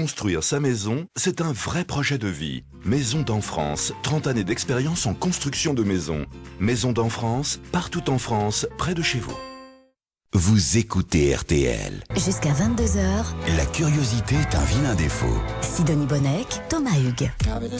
Construire sa maison, c'est un vrai projet de vie. Maison d'Enfrance, 30 années d'expérience en construction de maisons. Maison d'Enfrance, partout en France, près de chez vous. Vous écoutez RTL. Jusqu'à 22h, La curiosité est un vilain défaut. Sidonie Bonnec, Thomas Hugues.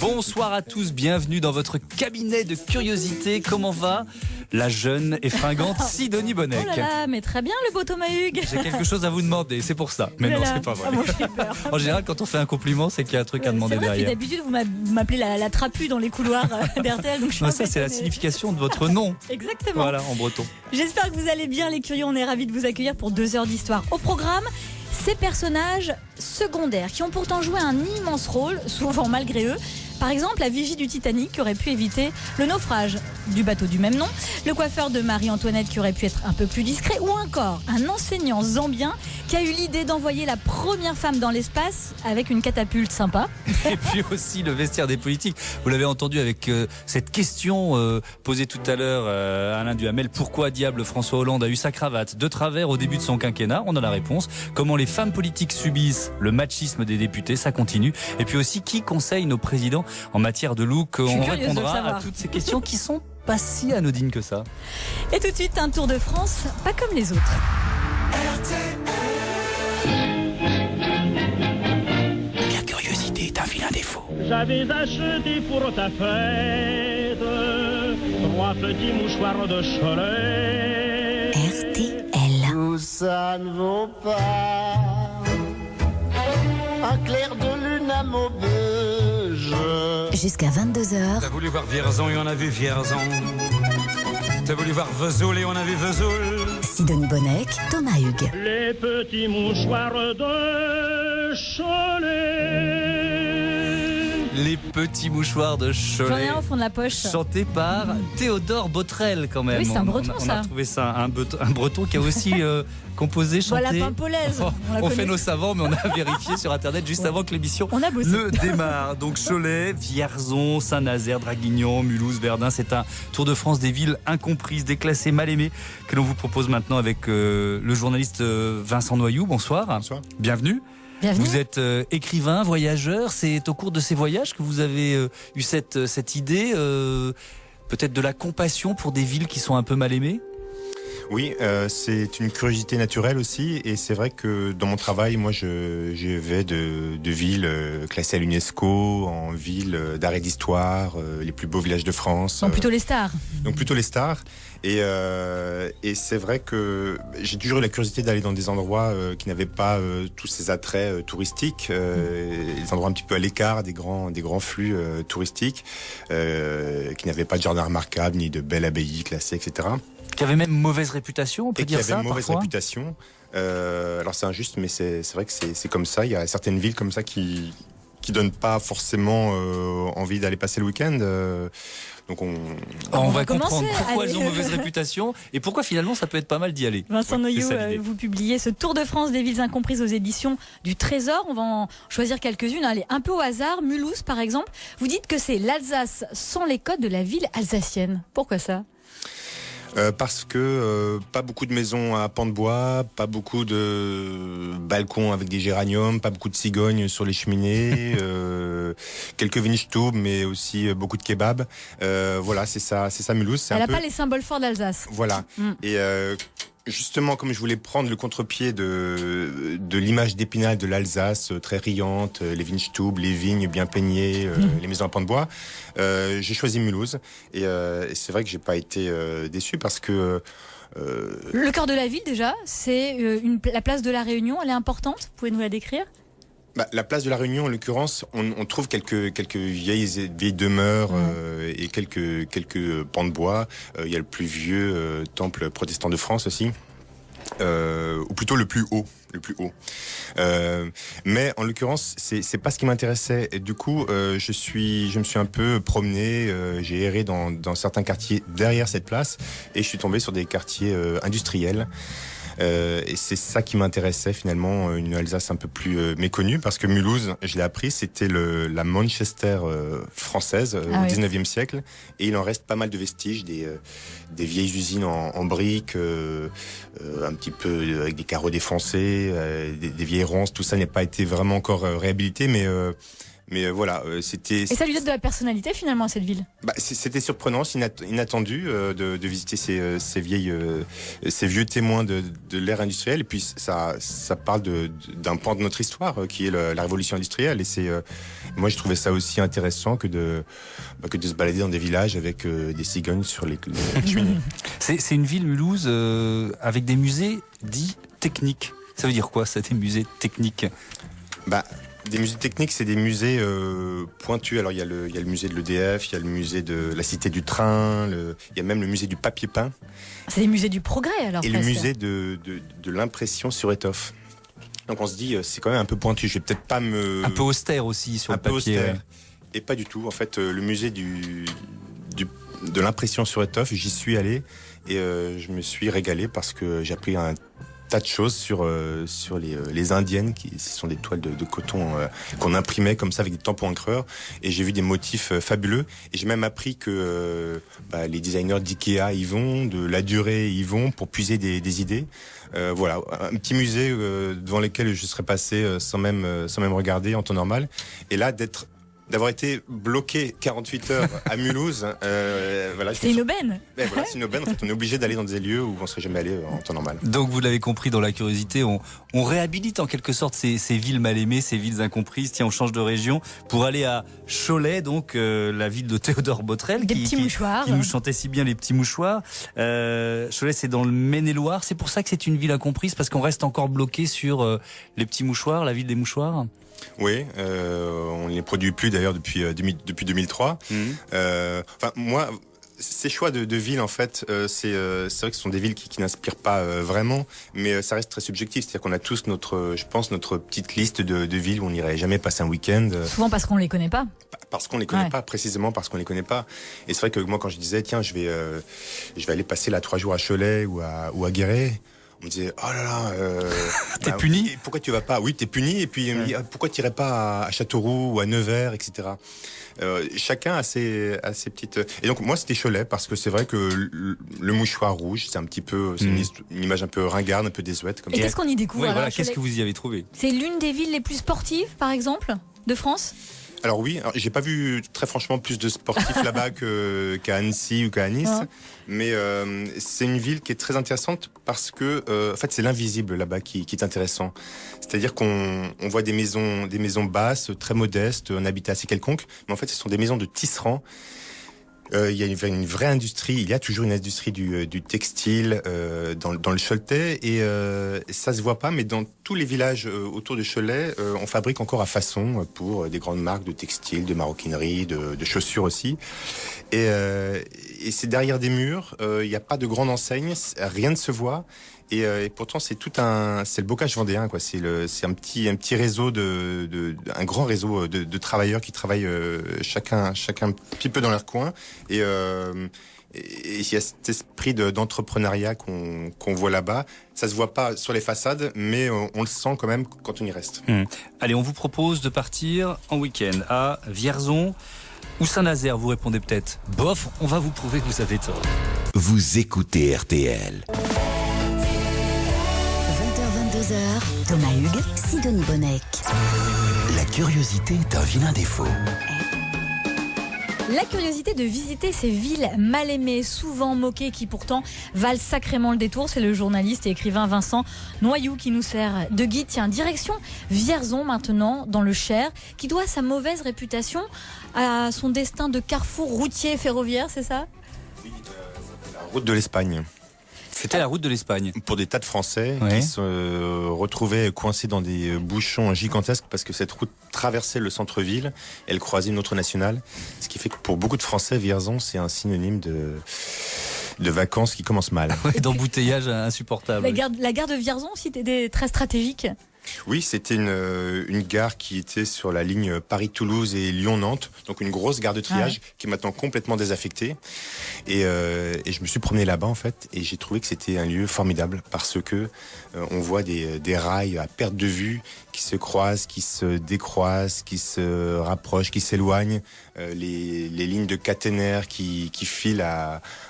Bonsoir à tous, bienvenue dans votre cabinet de curiosité. Comment va la jeune et fringante Sidonie Bonnec? Oh là là, mais très bien le beau Thomas Hugues. J'ai quelque chose à vous demander, c'est pour ça. Mais non, c'est pas vrai. Ah bon, j'ai peur. En général, quand on fait un compliment, c'est qu'il y a un truc à demander C'est vrai, puis derrière. d'habitude, vous m'appelez la trapue dans les couloirs d'RTL. Donc je suis Non, un ça, peu c'est la étonnée. signification de votre nom. Exactement. Voilà, en breton. J'espère que vous allez bien, les curieux. On est ravis de vous accueillir pour 2 heures d'histoire. Au programme, ces personnages secondaires qui ont pourtant joué un immense rôle, souvent malgré eux. Par exemple, la vigie du Titanic qui aurait pu éviter le naufrage du bateau du même nom, le coiffeur de Marie-Antoinette qui aurait pu être un peu plus discret, ou encore un enseignant zambien qui a eu l'idée d'envoyer la première femme dans l'espace avec une catapulte sympa. Et puis aussi le vestiaire des politiques. Vous l'avez entendu avec cette question posée tout à l'heure à Alain Duhamel. Pourquoi diable François Hollande a eu sa cravate de travers au début de son quinquennat? On a la réponse. Comment les femmes politiques subissent le machisme des députés? Ça continue. Et puis aussi, qui conseille nos présidents en matière de look? suis On curieuse de le répondra savoir. à toutes ces questions qui sont pas si anodines que ça. Et tout de suite, un tour de France, pas comme les autres. La curiosité est un vilain défaut. J'avais acheté pour ta fête 3 petits mouchoirs de Cholet. RTL. Tout ça ne vaut pas un clair de lune à Maubeuge. Jusqu'à 22h, T'as voulu voir Vierzon et on a vu Vierzon. T'as voulu voir Vesoul et on a vu Vesoul. Sidonie Bonnec, Thomas Hugues. Les petits mouchoirs de Cholet. Les petits mouchoirs de J'en ai Cholet. un au fond de la poche. Chanté par Théodore Botrel quand même. Oui, c'est un breton, on ça. a trouvé ça, un breton qui a aussi composé, chanté. Voilà, Pimpolaise. On fait connaît. nos savants, mais on a vérifié sur internet juste avant que l'émission On a bossé. ne démarre. Donc Cholet, Vierzon, Saint-Nazaire, Draguignan, Mulhouse, Verdun. C'est un tour de France des villes incomprises, déclassées, mal aimées, que l'on vous propose maintenant avec le journaliste Vincent Noyoux. Bonsoir. Bonsoir. Bienvenue. Bienvenue. Vous êtes écrivain, voyageur. C'est au cours de ces voyages que vous avez eu cette idée, peut-être de la compassion pour des villes qui sont un peu mal aimées? Oui, c'est une curiosité naturelle aussi, et c'est vrai que dans mon travail, moi, je vais de villes classées à l'UNESCO, en villes d'art et d'histoire, les plus beaux villages de France. Donc plutôt les stars. Donc plutôt les stars. Et c'est vrai que j'ai toujours eu la curiosité d'aller dans des endroits qui n'avaient pas tous ces attraits touristiques, des endroits un petit peu à l'écart des grands flux touristiques, qui n'avaient pas de jardin remarquable, ni de belles abbayes classées, etc. Qui avait même mauvaise réputation, on peut Et qui dire avait ça une mauvaise parfois. réputation. Alors c'est injuste, mais c'est vrai que c'est comme ça. Il y a certaines villes comme ça qui donnent pas forcément envie d'aller passer le week-end. Donc On On va va comprendre commencer, pourquoi allez. elles ont mauvaise réputation et pourquoi finalement ça peut être pas mal d'y aller. Vincent Ouais, Noyoux, c'est ça, l'idée. vous publiez ce Tour de France des villes incomprises aux éditions du Trésor. On va en choisir quelques-unes. Allez, un peu au hasard. Mulhouse, par exemple. Vous dites que c'est l'Alsace sans les codes de la ville alsacienne. Pourquoi ça? parce que pas beaucoup de maisons à pans de bois, pas beaucoup de balcons avec des géraniums, pas beaucoup de cigognes sur les cheminées, quelques Weinstube, mais aussi beaucoup de kebabs. Voilà, c'est ça Mulhouse. C'est Elle un n'a peu... pas les symboles forts d'Alsace. Voilà. Mm. Et justement, comme je voulais prendre le contre-pied de l'image d'Épinal de l'Alsace, très riante, les Weinstube, les vignes bien peignées, les maisons à pans de bois, j'ai choisi Mulhouse. Et c'est vrai que j'ai pas été déçu parce que Le cœur de la ville, déjà, c'est la place de la Réunion. Elle est importante. Vous pouvez nous la décrire? La place de la Réunion, en l'occurrence, on trouve quelques vieilles demeures et quelques pans de bois. Il y a le plus vieux temple protestant de France aussi, ou plutôt le plus haut. Mais en l'occurrence, c'est pas ce qui m'intéressait. Et du coup, je me suis un peu promené. J'ai erré dans certains quartiers derrière cette place, et je suis tombé sur des quartiers industriels. Et c'est ça qui m'intéressait finalement, une Alsace un peu plus méconnue, parce que Mulhouse, je l'ai appris, c'était la Manchester française au 19e siècle, et il en reste pas mal de vestiges, des vieilles usines en briques, un petit peu avec des carreaux défoncés, des vieilles ronces, tout ça n'a pas été vraiment encore réhabilité, mais voilà, c'était... Et ça lui donne de la personnalité finalement à cette ville. C'était surprenant, inattendu de visiter ces vieux témoins de l'ère industrielle. Et puis ça parle d'un pan de notre histoire qui est la révolution industrielle. Et moi je trouvais ça aussi intéressant que de se balader dans des villages avec des cigognes sur les cheminées. C'est une ville, Mulhouse, avec des musées dits techniques. Ça veut dire quoi, ça, des musées techniques ? Des musées techniques, c'est des musées pointus. Alors il y a le musée de l'EDF, il y a le musée de la Cité du Train, il y a même le musée du papier peint. C'est des musées du progrès alors. Et presque. le musée de l'impression sur étoffe. Donc on se dit, c'est quand même un peu pointu. Je vais peut-être pas me... Un peu austère aussi sur le papier. Austère. Ouais. Et pas du tout. En fait, le musée de l'impression sur étoffe, j'y suis allé et je me suis régalé parce que j'ai appris un tas de choses sur les indiennes, ce sont des toiles de coton qu'on imprimait comme ça avec des tampons encreurs, et j'ai vu des motifs fabuleux, et j'ai même appris que les designers d'Ikea y vont, de La Durée y vont pour puiser des idées. Voilà, un petit musée devant lequel je serais passé sans même regarder en temps normal, et là d'avoir été bloqué 48 heures à Mulhouse. Voilà, c'est une aubaine. Voilà, c'est une aubaine. En fait, on est obligé d'aller dans des lieux où on ne serait jamais allé en temps normal. Donc, vous l'avez compris, dans la curiosité, on réhabilite en quelque sorte ces villes mal aimées, ces villes incomprises. Tiens, on change de région pour aller à Cholet, donc la ville de Théodore Botrel, petits mouchoirs, qui nous chantait si bien les petits mouchoirs. Cholet, c'est dans le Maine-et-Loire. C'est pour ça que c'est une ville incomprise, parce qu'on reste encore bloqué sur les petits mouchoirs, la ville des mouchoirs. Oui, on ne les produit plus d'ailleurs depuis 2003. Moi, ces choix de villes, en fait, c'est vrai que ce sont des villes qui n'inspirent pas vraiment, mais ça reste très subjectif. C'est-à-dire qu'on a tous notre petite liste de villes où on n'irait jamais passer un week-end. Souvent parce qu'on ne les connaît pas. Parce qu'on les connaît pas, précisément parce qu'on les connaît pas. Et c'est vrai que moi, quand je disais, tiens, je vais aller passer 3 jours à Cholet ou à Guéret, on me disait, oh là là, t'es puni. Pourquoi tu vas pas? Oui, t'es puni. Et puis, me dit, pourquoi tu irais pas à Châteauroux ou à Nevers, etc. Chacun a ses petites. Et donc, moi, c'était Cholet, parce que c'est vrai que le mouchoir rouge, c'est un petit peu, c'est une image un peu ringarde, un peu désuète. Comme et qu'est-ce qu'on y découvre alors, qu'est-ce que vous y avez trouvé? C'est l'une des villes les plus sportives, par exemple, de France? Alors oui, j'ai pas vu très franchement plus de sportifs là-bas qu'à Annecy ou qu'à Nice, mais c'est une ville qui est très intéressante parce que en fait c'est l'invisible là-bas qui est intéressant. C'est-à-dire qu'on voit des maisons basses, très modestes, un habitat assez quelconque, mais en fait ce sont des maisons de tisserands. Il y a une vraie industrie, il y a toujours une industrie du textile dans le Choletais, et ça se voit pas, mais dans tous les villages autour de Cholet, on fabrique encore à façon pour des grandes marques de textile, de maroquinerie, de chaussures aussi. Et c'est derrière des murs, il n'y a pas de grande enseigne, rien ne se voit. Et pourtant c'est le bocage vendéen, quoi. C'est un petit réseau un grand réseau de travailleurs qui travaillent chacun un petit peu dans leur coin. Et il y a cet esprit d'entrepreneuriat qu'on voit là-bas. Ça se voit pas sur les façades, mais on le sent quand même quand on y reste. Allez, on vous propose de partir en week-end à Vierzon ou Saint-Nazaire. Vous répondez peut-être bof. On va vous prouver que vous avez tort. Vous écoutez RTL. 20h-22h, Thomas Hugues, Sidonie Bonnec. La curiosité est un vilain défaut. La curiosité de visiter ces villes mal aimées, souvent moquées, qui pourtant valent sacrément le détour. C'est le journaliste et écrivain Vincent Noyoux qui nous sert de guide. Tiens, direction Vierzon maintenant, dans le Cher, qui doit sa mauvaise réputation à son destin de carrefour routier ferroviaire, c'est ça? Oui, la route de l'Espagne. C'était la route de l'Espagne. Pour des tas de Français qui se retrouvaient coincés dans des bouchons gigantesques parce que cette route traversait le centre-ville, elle croisait une autre nationale. Ce qui fait que pour beaucoup de Français, Vierzon, c'est un synonyme de vacances qui commencent mal. D'embouteillage insupportable. La gare de Vierzon aussi était très stratégique. Oui, c'était une gare qui était sur la ligne Paris-Toulouse et Lyon-Nantes, donc une grosse gare de triage qui est maintenant complètement désaffectée. Et je me suis promené là-bas en fait, et j'ai trouvé que c'était un lieu formidable parce que on voit des rails à perte de vue qui se croisent, qui se décroisent, qui se rapprochent, qui s'éloignent, les lignes de caténaires qui filent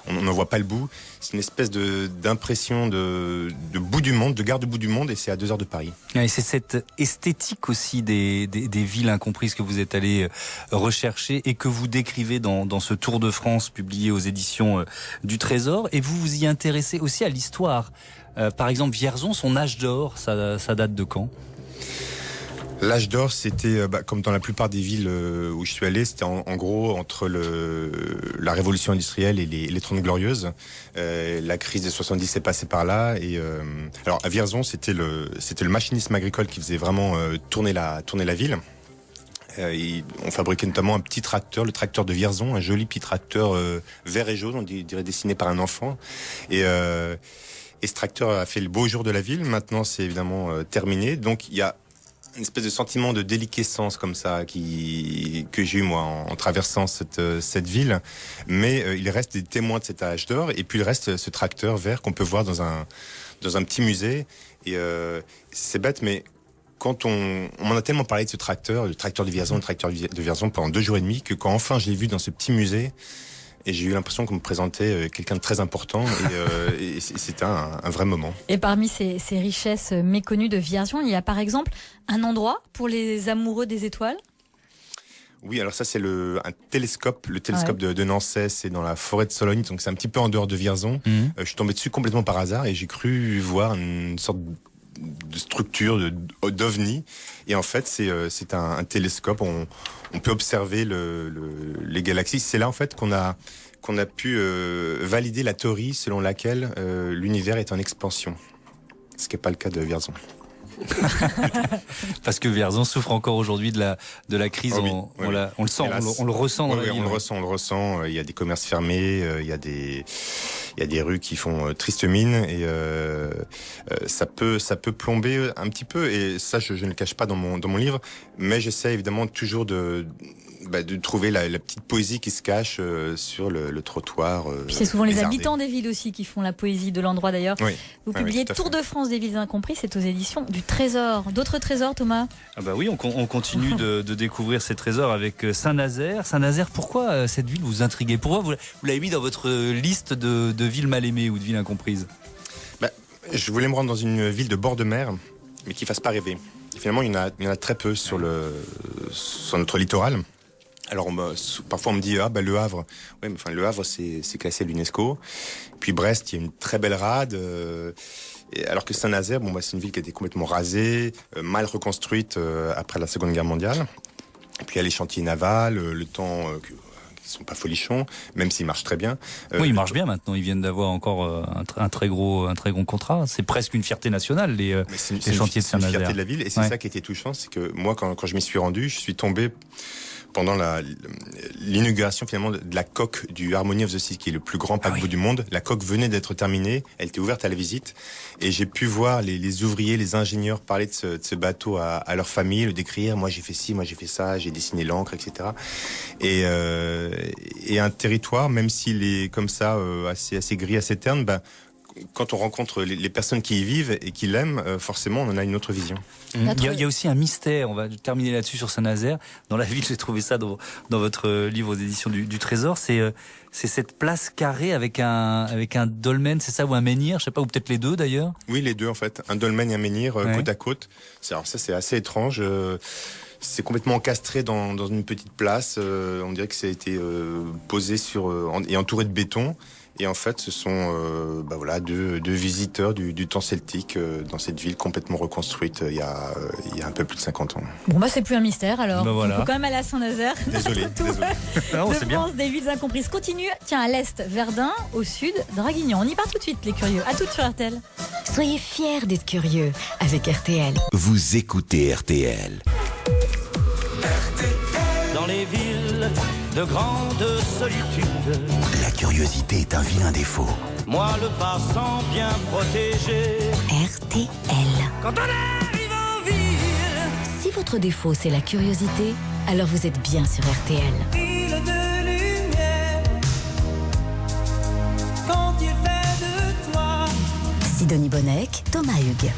on n'en voit pas le bout. C'est une espèce d'impression de bout du monde, de gare de bout du monde, et c'est à 2 heures de Paris. Et c'est cette esthétique aussi des villes incomprises que vous êtes allé rechercher et que vous décrivez dans ce Tour de France publié aux éditions du Trésor. Et vous vous y intéressez aussi à l'histoire. Par exemple, Vierzon, son âge d'or, ça date de quand ? L'âge d'or, c'était, comme dans la plupart des villes où je suis allé, c'était en gros entre la révolution industrielle et les 30 glorieuses. La crise de 70 s'est passée par là. Et alors à Vierzon, c'était le machinisme agricole qui faisait vraiment tourner la ville. On fabriquait notamment un petit tracteur, le tracteur de Vierzon, un joli petit tracteur vert et jaune, on dirait dessiné par un enfant. Et ce tracteur a fait le beau jour de la ville. Maintenant, c'est évidemment terminé. Donc il y a une espèce de sentiment de déliquescence comme ça que j'ai eu moi en traversant cette ville, mais il reste des témoins de cet âge d'or, et puis il reste ce tracteur vert qu'on peut voir dans un petit musée, et c'est bête, mais quand on m'en a tellement parlé de ce tracteur, le tracteur de Vierzon pendant 2 jours et demi, que quand enfin je l'ai vu dans ce petit musée, et j'ai eu l'impression qu'on me présentait quelqu'un de très important, et c'était un vrai moment. Et parmi ces richesses méconnues de Vierzon, il y a par exemple un endroit pour les amoureux des étoiles ? Oui, alors ça c'est un télescope, le télescope de Nançay, c'est dans la forêt de Sologne, donc c'est un petit peu en dehors de Vierzon. Je suis tombé dessus complètement par hasard et j'ai cru voir une sorte de structure d'ovni, et en fait c'est un télescope. On peut observer les galaxies. C'est là en fait qu'on a pu valider la théorie selon laquelle l'univers est en expansion, ce qui n'est pas le cas de Vierzon. Parce que Vierzon souffre encore aujourd'hui de la crise. On le sent, on le ressent dans la ville. On le ressent. Il y a des commerces fermés, il y a des rues qui font triste mine, et ça peut plomber un petit peu. Et ça, je ne le cache pas dans mon livre, mais j'essaie évidemment toujours de trouver la petite poésie qui se cache sur le trottoir. Puis c'est souvent les habitants des villes aussi qui font la poésie de l'endroit d'ailleurs. Oui. Vous publiez Tour de France des villes incomprises, c'est aux éditions du Trésor. D'autres trésors, Thomas ? Oui, on continue de découvrir ces trésors avec Saint-Nazaire. Saint-Nazaire, pourquoi cette ville vous intriguez ? Pourquoi vous l'avez mis dans votre liste de villes mal aimées ou de villes incomprises ? Je voulais me rendre dans une ville de bord de mer, mais qui ne fasse pas rêver. Et finalement, il y en a très peu sur notre littoral. Alors parfois on me dit Le Havre. Oui, mais Le Havre c'est classé à l'UNESCO. Puis Brest, il y a une très belle rade. Alors que Saint-Nazaire, c'est une ville qui a été complètement rasée, mal reconstruite après la Seconde Guerre mondiale. Et puis il y a les chantiers navals, le temps qui sont pas folichons, même s'ils marchent très bien. Oui, ils marchent bien maintenant. Ils viennent d'avoir encore un très gros contrat. C'est presque une fierté nationale, les chantiers de Saint-Nazaire. C'est une fierté de la ville, et c'est ça qui était touchant, c'est que moi, quand je m'y suis rendu, je suis tombé pendant l'inauguration finalement de la coque du Harmony of the Seas, qui est le plus grand paquebot du monde. La coque venait d'être terminée, elle était ouverte à la visite, et j'ai pu voir les ouvriers, les ingénieurs parler de ce bateau à leur famille, le décrire. Moi j'ai fait ci, moi j'ai fait ça, j'ai dessiné l'encre, etc. Et un territoire, même s'il est comme ça assez gris, assez terne, quand on rencontre les personnes qui y vivent et qui l'aiment, forcément, on en a une autre vision. Il y a aussi un mystère, on va terminer là-dessus sur Saint-Nazaire. Dans la ville, j'ai trouvé ça dans votre livre aux éditions du Trésor. C'est cette place carrée avec un dolmen, c'est ça, ou un menhir, je sais pas, ou peut-être les deux d'ailleurs. Oui, les deux en fait. Un dolmen et un menhir côte à côte. Alors ça, c'est assez étrange. C'est complètement encastré dans une petite place. On dirait que ça a été posé et entouré de béton. Et en fait, ce sont deux visiteurs du temps celtique dans cette ville complètement reconstruite il y a un peu plus de 50 ans. C'est plus un mystère alors. Voilà. On peut quand même aller à Saint-Nazaire. Désolé. Non, c'est France des villes incomprises continue. Tiens, à l'est, Verdun, au sud, Draguignan. On y part tout de suite, les curieux. À toutes sur RTL. Soyez fiers d'être curieux avec RTL. Vous écoutez RTL. Dans les villes de grande solitude, la curiosité est un vilain défaut. Moi le passant bien protégé. RTL. Quand on arrive en Si votre défaut c'est la curiosité, alors vous êtes bien sur RTL. Ville de lumière, quand il fait de toi, Sidonie Bonnec, Thomas Hugues.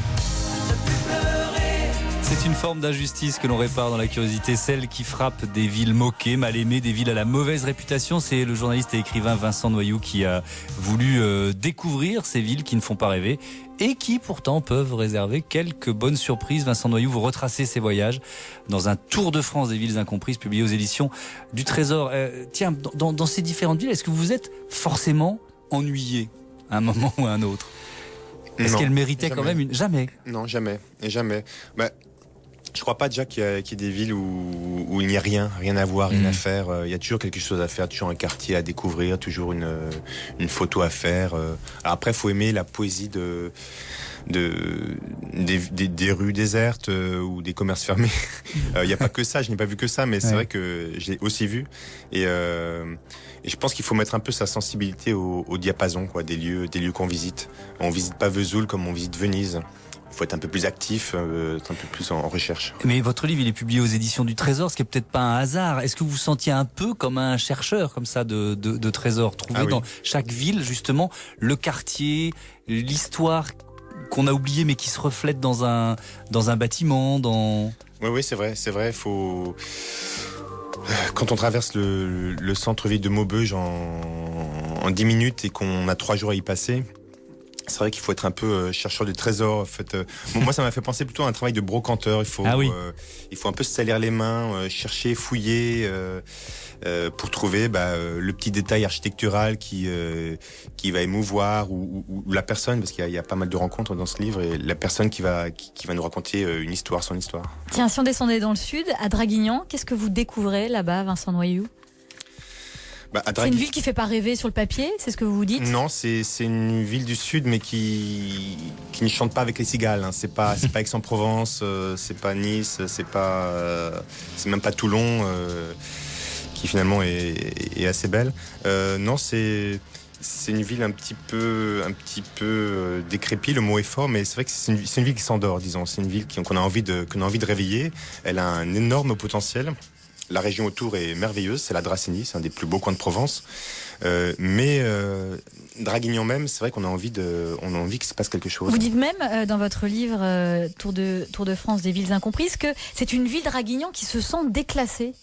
C'est une forme d'injustice que l'on répare dans la curiosité, celle qui frappe des villes moquées, mal aimées, des villes à la mauvaise réputation. C'est le journaliste et écrivain Vincent Noyoux qui a voulu découvrir ces villes qui ne font pas rêver et qui pourtant peuvent réserver quelques bonnes surprises. Vincent Noyoux, vous retracez ses voyages dans un tour de France des villes incomprises publié aux éditions du Trésor. Tiens, dans ces différentes villes, est-ce que vous vous êtes forcément ennuyé à un moment ou à un autre ? Est-ce qu'elle méritait jamais. Quand même une... Jamais. Non, jamais. Et jamais. Je crois pas déjà qu'il y ait des villes où il n'y a rien à voir, rien à faire. Il y a toujours quelque chose à faire, toujours un quartier à découvrir, toujours une photo à faire. Alors après, faut aimer la poésie des rues désertes ou des commerces fermés. Il n'y a pas que ça, je n'ai pas vu que ça, mais c'est vrai que je l'ai aussi vu. Et je pense qu'il faut mettre un peu sa sensibilité au diapason, quoi, des lieux qu'on visite. On visite pas Vesoul comme on visite Venise. Il faut être un peu plus actif, être un peu plus en recherche. Mais votre livre, il est publié aux éditions du Trésor, ce qui est peut-être pas un hasard. Est-ce que vous vous sentiez un peu comme un chercheur comme ça de trésors, trouver dans chaque ville justement le quartier, l'histoire qu'on a oubliée mais qui se reflète dans un bâtiment, Oui, c'est vrai. Faut... Quand on traverse le centre-ville de Maubeuge en 10 minutes et qu'on a 3 jours à y passer, c'est vrai qu'il faut être un peu chercheur de trésors. En fait, moi, ça m'a fait penser plutôt à un travail de brocanteur. Il faut un peu se salir les mains, chercher, fouiller pour trouver le petit détail architectural qui va émouvoir ou la personne, parce qu'il y a pas mal de rencontres dans ce livre, et la personne qui va nous raconter une histoire, son histoire. Tiens, si on descendait dans le sud, à Draguignan, qu'est-ce que vous découvrez là-bas, Vincent Noyoux ? C'est une ville qui fait pas rêver sur le papier, c'est ce que vous vous dites ? Non, c'est une ville du sud, mais qui ne chante pas avec les cigales. Hein. C'est pas Aix-en-Provence, c'est pas Nice, c'est même pas Toulon, qui finalement est assez belle. Non, c'est une ville un petit peu décrépite. Le mot est fort, mais c'est vrai que c'est une ville qui s'endort, disons. C'est une ville qu'on a envie de réveiller. Elle a un énorme potentiel. La région autour est merveilleuse, c'est la Dracénie, c'est un des plus beaux coins de Provence. Mais Draguignan même, c'est vrai qu'on a envie qu'il se passe quelque chose. Vous dites même dans votre livre Tour de France des villes incomprises que c'est une ville Draguignan qui se sent déclassée.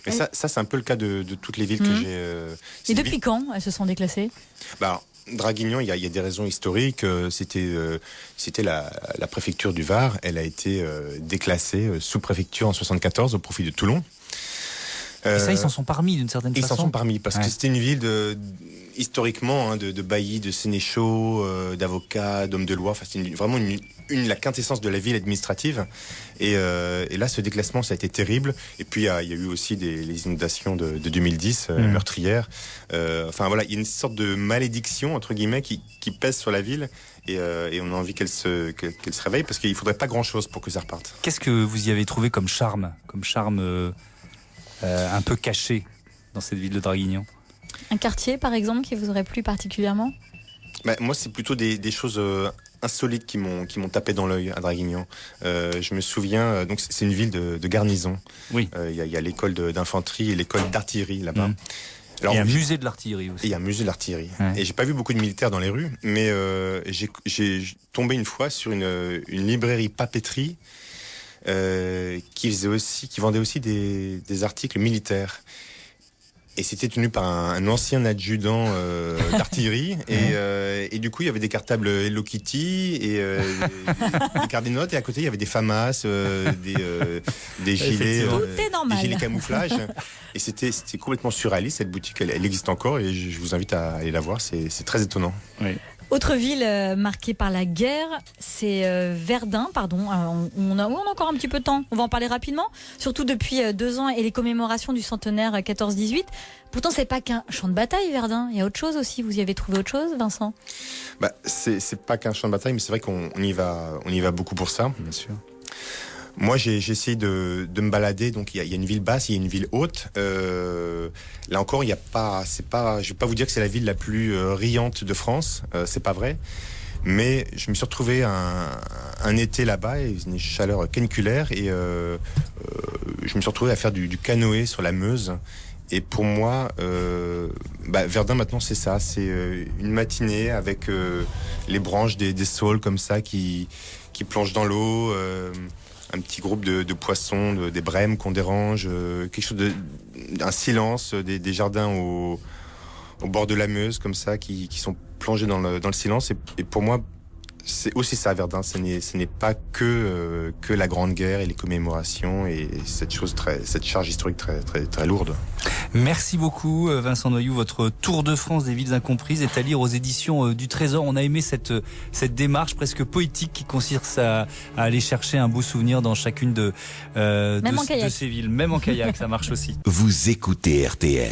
Mais ça c'est un peu le cas de toutes les villes que j'ai. Et depuis quand elles se sont déclassées ? Draguignan, il y a des raisons historiques. C'était la préfecture du Var. Elle a été déclassée sous-préfecture en 1974 au profit de Toulon. Et ça, ils s'en sont parmi d'une certaine façon. Ils s'en sont parmi parce que c'était une ville historiquement de baillis, de sénéchaux, d'avocats, d'hommes de loi. Enfin, c'était vraiment la quintessence de la ville administrative. Et là, ce déclassement, ça a été terrible. Et puis, il y a eu aussi les inondations de 2010, meurtrières. Enfin, voilà, il y a une sorte de malédiction, entre guillemets, qui pèse sur la ville. Et on a envie qu'elle se réveille parce qu'il ne faudrait pas grand-chose pour que ça reparte. Qu'est-ce que vous y avez trouvé comme charme un peu caché dans cette ville de Draguignan ? Un quartier, par exemple, qui vous aurait plu particulièrement ? Moi, c'est plutôt des choses insolites qui m'ont tapé dans l'œil à Draguignan. Je me souviens, donc c'est une ville de garnison. Oui. Il y a l'école d'infanterie et l'école d'artillerie là-bas. Alors, il y a un musée de l'artillerie aussi. Il y a un musée de l'artillerie. Ouais. Et j'ai pas vu beaucoup de militaires dans les rues, mais j'ai tombé une fois sur une librairie papeterie qui vendait aussi des articles militaires. Et c'était tenu par un ancien adjudant d'artillerie. Et du coup, il y avait des cartables Hello Kitty et des cartes des notes. Et à côté, il y avait des FAMAS, des gilets, des gilets camouflage. Et c'était complètement surréaliste, cette boutique. Elle existe encore et je vous invite à aller la voir. C'est très étonnant. Oui. Autre ville marquée par la guerre, c'est Verdun, pardon. On a encore un petit peu de temps, on va en parler rapidement. Surtout depuis 2 ans et les commémorations du centenaire 14-18. Pourtant, c'est pas qu'un champ de bataille, Verdun. Il y a autre chose aussi. Vous y avez trouvé autre chose, Vincent ? C'est pas qu'un champ de bataille, mais c'est vrai qu'on y va beaucoup pour ça. Bien sûr. Moi, j'ai essayé de me balader. Donc, il y a une ville basse, il y a une ville haute. Là encore, je vais pas vous dire que c'est la ville la plus riante de France. C'est pas vrai. Mais je me suis retrouvé un été là-bas, et une chaleur caniculaire, et je me suis retrouvé à faire du canoë sur la Meuse. Et pour moi, Verdun maintenant c'est ça, c'est une matinée avec les branches des saules comme ça qui plongent dans l'eau, un petit groupe de poissons, des brèmes qu'on dérange, quelque chose un silence, des jardins au bord de la Meuse comme ça qui sont plongés dans le silence. Et pour moi, c'est aussi ça, Verdun. Ce n'est pas que la Grande Guerre et les commémorations et cette charge historique très, très, très lourde. Merci beaucoup, Vincent Noyoux. Votre Tour de France des villes incomprises est à lire aux éditions du Trésor. On a aimé cette démarche presque poétique qui consiste à aller chercher un beau souvenir dans chacune de ces villes. Même en kayak, ça marche aussi. Vous écoutez RTL.